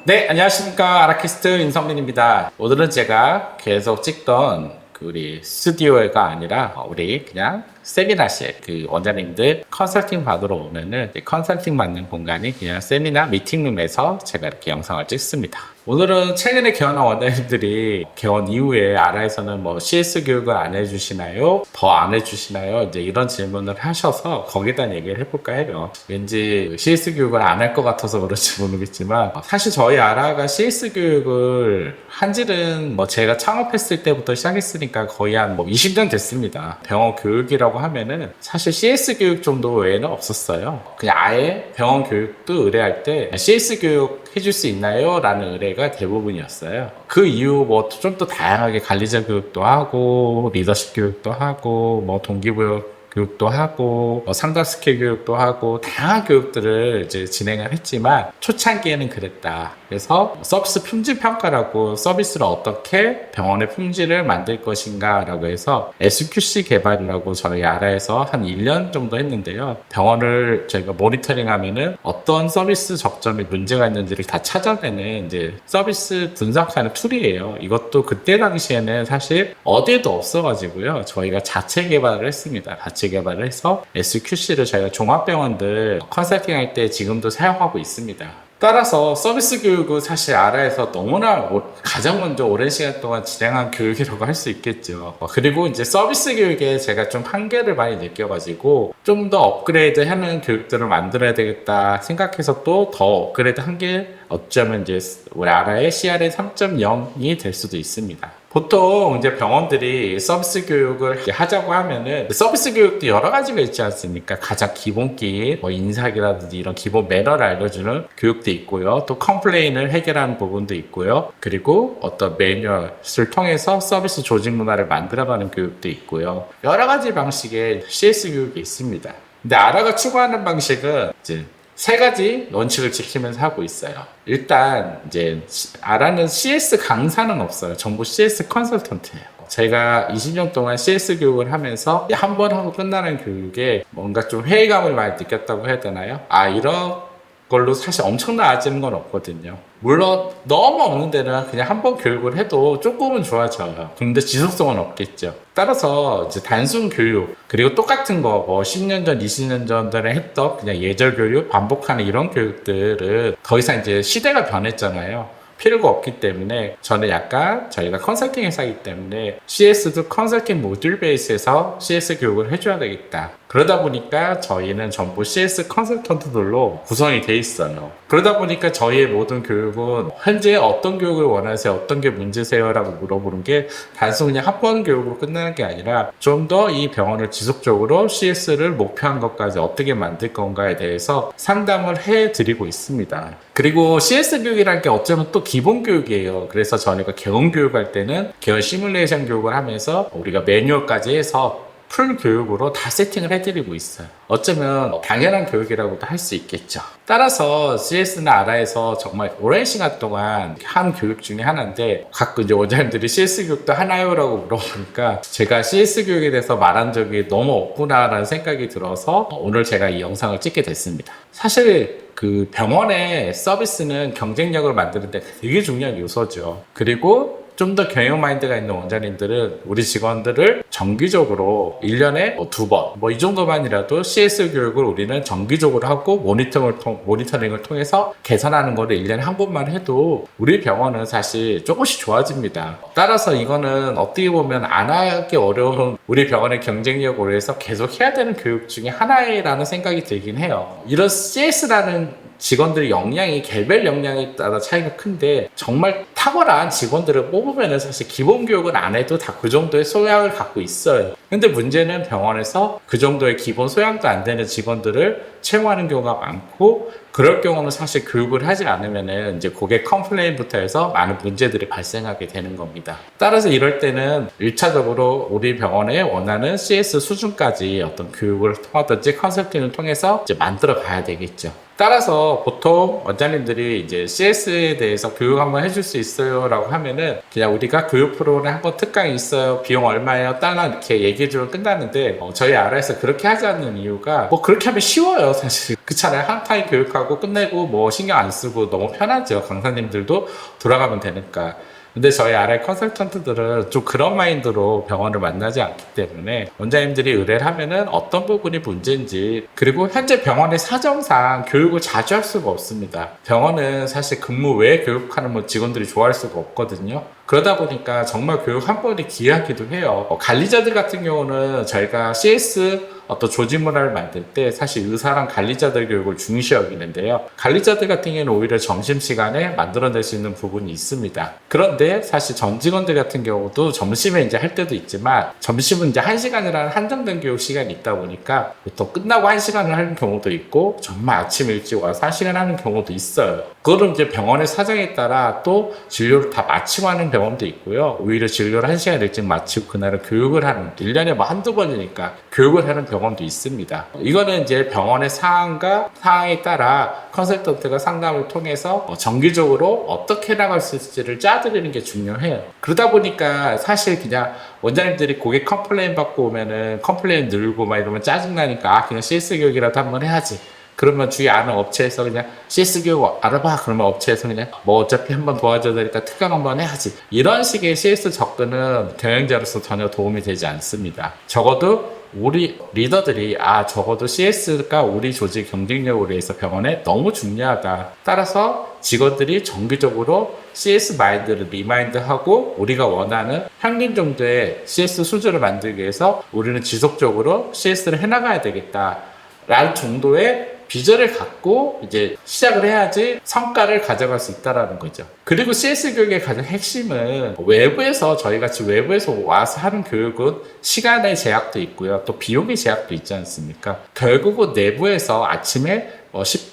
네, 안녕하십니까. 아라키스트 인성민입니다. 오늘은 제가 계속 찍던 우리 스튜디오가 아니라 우리 그냥 세미나실 원장님들 컨설팅 받으러 오면은 컨설팅 받는 공간이 그냥 세미나 미팅룸에서 제가 이렇게 영상을 찍습니다. 오늘은 최근에 개원한 원장님들이 개원 이후에 아라에서는 뭐 CS 교육을 안 해주시나요? 더 안 해주시나요? 이제 이런 질문을 하셔서 거기다 얘기를 해볼까 해요. 왠지 CS 교육을 안 할 것 같아서 그런지 모르겠지만 사실 저희 아라가 CS 교육을 한지는 뭐 제가 창업했을 때부터 시작했으니까 거의 한 뭐 20년 됐습니다. 병원 교육이라고 하면은 사실 CS 교육 정도 외에는 없었어요. 그냥 아예 병원 교육도 의뢰할 때 CS 교육 해줄 수 있나요? 라는 의뢰가 대부분이었어요. 그 이후 뭐 좀 더 다양하게 관리자 교육도 하고 리더십 교육도 하고 뭐 동기부여 교육도 하고 상담 스킬 교육도 하고 다양한 교육들을 이제 진행을 했지만 초창기에는 그랬다. 그래서 서비스 품질 평가라고 서비스를 어떻게 병원의 품질을 만들 것인가 라고 해서 SQC 개발이라고 저희 아라에서 한 1년 정도 했는데요. 병원을 저희가 모니터링 하면은 어떤 서비스 적점에 문제가 있는지를 다 찾아내는 이제 서비스 분석하는 툴이에요. 이것도 그때 당시에는 사실 어디에도 없어가지고요. 저희가 자체 개발을 했습니다. 자체 개발을 해서 SQC를 저희가 종합병원들 컨설팅 할 때 지금도 사용하고 있습니다. 따라서 서비스 교육은 사실 아라에서 너무나 가장 먼저 오랜 시간 동안 진행한 교육이라고 할 수 있겠죠. 그리고 이제 서비스 교육에 제가 좀 한계를 많이 느껴가지고 좀 더 업그레이드 하는 교육들을 만들어야 되겠다 생각해서 또 더 업그레이드 한 게 어쩌면 이제 우리 아라의 CRN 3.0이 될 수도 있습니다. 보통 이제 병원들이 서비스 교육을 하자고 하면은 서비스 교육도 여러 가지가 있지 않습니까? 가장 기본기, 뭐 인사기라든지 이런 기본 매너를 알려주는 교육도 있고요. 또 컴플레인을 해결하는 부분도 있고요. 그리고 어떤 매뉴얼을 통해서 서비스 조직 문화를 만들어가는 교육도 있고요. 여러 가지 방식의 CS 교육이 있습니다. 근데 아라가 추구하는 방식은 이제 세 가지 원칙을 지키면서 하고 있어요. 일단 이제 아라는 CS 강사는 없어요. 전부 CS 컨설턴트예요. 제가 20년 동안 CS 교육을 하면서 한 번 하고 끝나는 교육에 뭔가 좀 회의감을 많이 느꼈다고 해야 되나요? 이런 걸로 사실 엄청 나아지는 건 없거든요. 물론 너무 없는 데는 그냥 한 번 교육을 해도 조금은 좋아져요. 근데 지속성은 없겠죠. 따라서 이제 단순 교육 그리고 똑같은 거 뭐 10년 전, 20년 전에 했던 그냥 예절 교육 반복하는 이런 교육들은 더 이상 이제 시대가 변했잖아요. 필요가 없기 때문에 저는 약간 저희가 컨설팅 회사이기 때문에 CS도 컨설팅 모듈 베이스에서 CS 교육을 해줘야 되겠다. 그러다 보니까 저희는 전부 CS 컨설턴트들로 구성이 돼 있어요. 그러다 보니까 저희의 모든 교육은 현재 어떤 교육을 원하세요? 어떤 게 문제세요? 라고 물어보는 게 단순히 그냥 한 번 교육으로 끝나는 게 아니라 좀 더 이 병원을 지속적으로 CS를 목표한 것까지 어떻게 만들 건가에 대해서 상담을 해드리고 있습니다. 그리고 CS 교육이라는 게 어쩌면 또 기본 교육이에요. 그래서 저희가 개원 교육할 때는 개원 시뮬레이션 교육을 하면서 우리가 매뉴얼까지 해서 풀 교육으로 다 세팅을 해드리고 있어요. 어쩌면 당연한 교육이라고도 할 수 있겠죠. 따라서 CS나 아라에서 정말 오랜 시간 동안 한 교육 중에 하나인데 가끔 이제 원장님들이 CS 교육도 하나요? 라고 물어보니까 제가 CS 교육에 대해서 말한 적이 너무 없구나라는 생각이 들어서 오늘 제가 이 영상을 찍게 됐습니다. 사실 그 병원의 서비스는 경쟁력을 만드는 데 되게 중요한 요소죠. 그리고 좀 더 경영 마인드가 있는 원장님들은 우리 직원들을 정기적으로 1년에 2번 뭐 이 정도만이라도 CS 교육을 우리는 정기적으로 하고 모니터링을 통해서 개선하는 거를 1년에 한 번만 해도 우리 병원은 사실 조금씩 좋아집니다. 따라서 이거는 어떻게 보면 안 하기 어려운 우리 병원의 경쟁력을 위해서 계속 해야 되는 교육 중에 하나라는 생각이 들긴 해요. 이런 CS라는 직원들의 역량이 개별 역량에 따라 차이가 큰데 정말 탁월한 직원들을 뽑으면 사실 기본 교육은 안 해도 다 그 정도의 소양을 갖고 있어요. 근데 문제는 병원에서 그 정도의 기본 소양도 안 되는 직원들을 채용하는 경우가 많고 그럴 경우는 사실 교육을 하지 않으면은 이제 고객 컴플레인부터 해서 많은 문제들이 발생하게 되는 겁니다. 따라서 이럴 때는 1차적으로 우리 병원에 원하는 CS 수준까지 어떤 교육을 통하든지 컨설팅을 통해서 이제 만들어 가야 되겠죠. 따라서 보통 원장님들이 이제 CS에 대해서 교육 한번 해줄 수 있어요 라고 하면은 그냥 우리가 교육 프로그램 한번 특강이 있어요, 비용 얼마예요, 달러 이렇게 얘기해주면 끝나는데 저희 아라에서 그렇게 하지 않는 이유가 뭐 그렇게 하면 쉬워요. 사실 그렇잖아요. 한 타임 교육하고 끝내고 뭐 신경 안 쓰고 너무 편하죠. 강사님들도 돌아가면 되니까. 근데 저희 아래 컨설턴트들은 좀 그런 마인드로 병원을 만나지 않기 때문에 원장님들이 의뢰를 하면은 어떤 부분이 문제인지, 그리고 현재 병원의 사정상 교육을 자주 할 수가 없습니다. 병원은 사실 근무 외에 교육하는 뭐 직원들이 좋아할 수가 없거든요. 그러다 보니까 정말 교육 한 번이 귀하기도 해요. 관리자들 같은 경우는 저희가 CS 어떤 조직 문화를 만들 때 사실 의사랑 관리자들 교육을 중시 여기는데요. 관리자들 같은 경우는 오히려 점심시간에 만들어낼 수 있는 부분이 있습니다. 그런데 사실 전 직원들 같은 경우도 점심에 이제 할 때도 있지만 점심은 이제 1시간이라는 한정된 교육 시간이 있다 보니까 보통 끝나고 1시간을 하는 경우도 있고 정말 아침 일찍 와서 1시간 하는 경우도 있어요. 그거는 이제 병원의 사정에 따라 또 진료를 다 마치고 하는 병원도 있고요. 오히려 진료를 1시간 일찍 마치고 그날은 교육을 하는, 1년에 뭐 한두 번이니까 교육을 하는 병원도 있습니다. 이거는 이제 병원의 상황에 따라 컨설턴트가 상담을 통해서 정기적으로 어떻게 나갈 수 있을지를 짜드리는 게 중요해요. 그러다 보니까 사실 그냥 원장님들이 고객 컴플레인 받고 오면은 컴플레인 늘고 막 이러면 짜증나니까 그냥 CS 교육이라도 한번 해야지. 그러면 주위 아는 업체에서 그냥 CS 교육 알아봐. 그러면 업체에서 그냥 뭐 어차피 한번 도와줘야 되니까 특강 한번 해야지. 이런 식의 CS 접근은 경영자로서 전혀 도움이 되지 않습니다. 적어도 우리 리더들이 적어도 CS가 우리 조직 경쟁력으로 해서 병원에 너무 중요하다. 따라서 직원들이 정기적으로 CS 마인드를 리마인드하고 우리가 원하는 평균 정도의 CS 수준을 만들기 위해서 우리는 지속적으로 CS를 해나가야 되겠다 라는 정도의 비전을 갖고 이제 시작을 해야지 성과를 가져갈 수 있다라는 거죠. 그리고 CS 교육의 가장 핵심은 외부에서, 저희 같이 외부에서 와서 하는 교육은 시간의 제약도 있고요. 또 비용의 제약도 있지 않습니까? 결국은 내부에서 아침에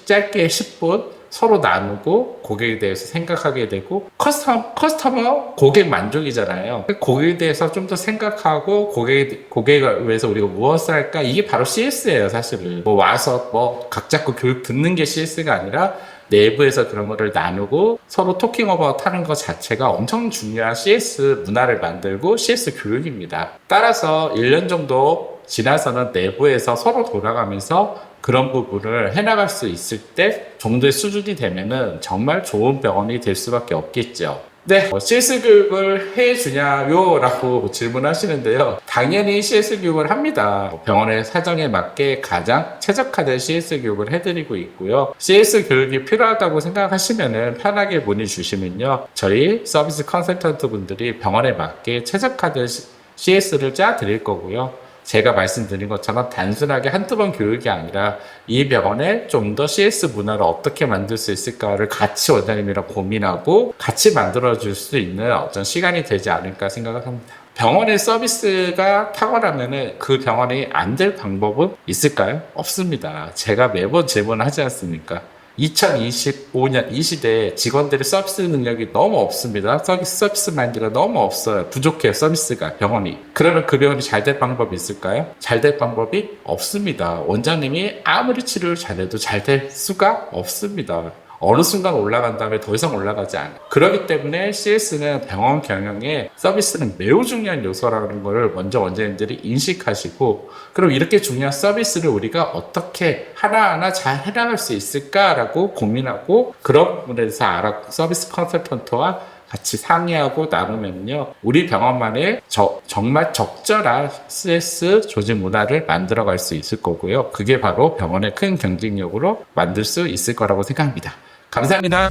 짧게 10분 서로 나누고 고객에 대해서 생각하게 되고, 커스터머 고객 만족이잖아요. 고객에 대해서 좀 더 생각하고 고객을 위해서 우리가 무엇을 할까, 이게 바로 CS예요. 사실은 뭐 와서 뭐 각 잡고 교육 듣는 게 CS가 아니라 내부에서 그런 거를 나누고 서로 토킹 어바웃 하는 것 자체가 엄청 중요한 CS 문화를 만들고 CS 교육입니다. 따라서 1년 정도 지나서는 내부에서 서로 돌아가면서 그런 부분을 해나갈 수 있을 때 정도의 수준이 되면은 정말 좋은 병원이 될 수밖에 없겠죠. 네, CS 교육을 해주냐요? 라고 질문하시는데요. 당연히 CS 교육을 합니다. 병원의 사정에 맞게 가장 최적화된 CS 교육을 해드리고 있고요. CS 교육이 필요하다고 생각하시면은 편하게 문의 주시면요, 저희 서비스 컨설턴트 분들이 병원에 맞게 최적화된 CS를 짜 드릴 거고요. 제가 말씀드린 것처럼 단순하게 한두 번 교육이 아니라 이 병원에 좀 더 CS 문화를 어떻게 만들 수 있을까를 같이 원장님이랑 고민하고 같이 만들어줄 수 있는 어떤 시간이 되지 않을까 생각을 합니다. 병원의 서비스가 탁월하면은 그 병원이 안 될 방법은 있을까요? 없습니다. 제가 매번 질문하지 않습니까? 2025년 이 시대에 직원들의 서비스 능력이 너무 없습니다. 서비스 마인드가 너무 없어요. 부족해요, 서비스가, 병원이. 그러면 그 병원이 잘 될 방법이 있을까요? 잘 될 방법이 없습니다. 원장님이 아무리 치료를 잘해도 잘 될 수가 없습니다. 어느 순간 올라간 다음에 더 이상 올라가지 않아요. 그렇기 때문에 CS는 병원 경영에 서비스는 매우 중요한 요소라는 것을 먼저 원장님들이 인식하시고, 그럼 이렇게 중요한 서비스를 우리가 어떻게 하나하나 잘 해나갈 수 있을까라고 고민하고, 그런 부분에 대해서 서비스 컨설턴트와 같이 상의하고 나누면요, 우리 병원만의 정말 적절한 CS 조직 문화를 만들어갈 수 있을 거고요. 그게 바로 병원의 큰 경쟁력으로 만들 수 있을 거라고 생각합니다. 감사합니다.